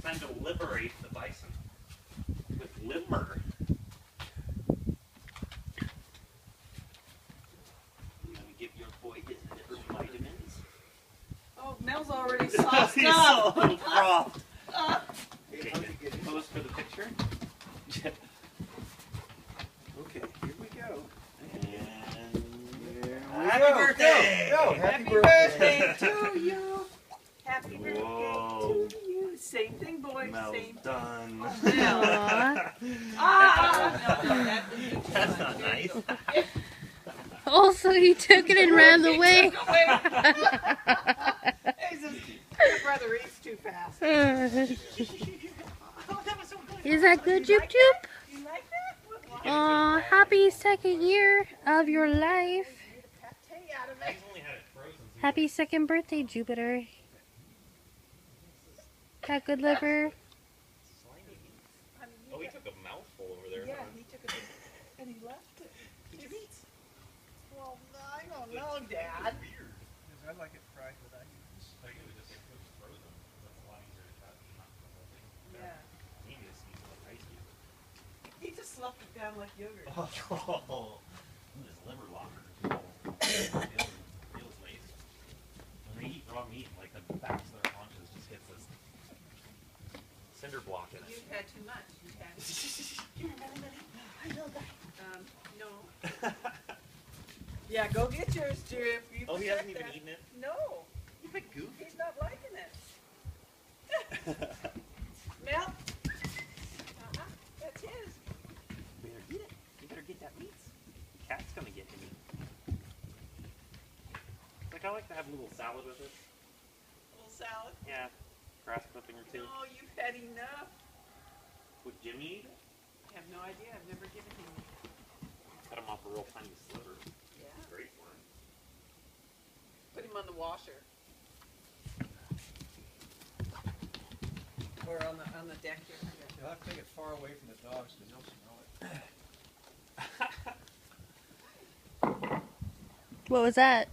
time to liberate the bison with Limmer. I'm gonna give your boy his liver vitamins. Oh, Mel's already sauced He's up. so frothed. Okay, get pose for the picture. Okay, here we go. And Happy birthday! Go. Happy birthday to you. Happy birthday Whoa. to you. Same thing, boys. Mel's Same thing. done. Oh, Mel. No, That's not nice. Also, he took it and ran away. Your brother eats too fast. Oh, that was so good. Is that good, You Joop like Joop? that? You like that? Aw, happy second year of your life. Pate out of it. Happy second birthday, Jupiter. Got good liver. Oh, he took a mouthful over there. Yeah, he took a big, and he left it. Did you eat? Well, I don't know, Dad. I like it fried with onions. Yeah. He just sloughed it down like yogurt. Oh, this liver locker. Feels laced. When they eat raw meat, like the backs of their haunches just hits this cinder block in it. You've had too much. You've had. Here, no. Yeah, go get yours, Jeff. You Oh, he forget hasn't even that. eaten it? No. You big goof. He's not liking it. Mel? That's his. You better eat it. You better get that meat. The cat's gonna get him. Like, I like to have a little salad with it. A little salad. Yeah. Grass clipping or two. No, you've had enough. Would Jimmy eat it? I have no idea. I've never given him. Cut him off a real tiny sliver. Yeah. Great for him. Put him on the washer. Or on the deck here. You'll have to take it far away from the dogs because they'll smell it. What was that?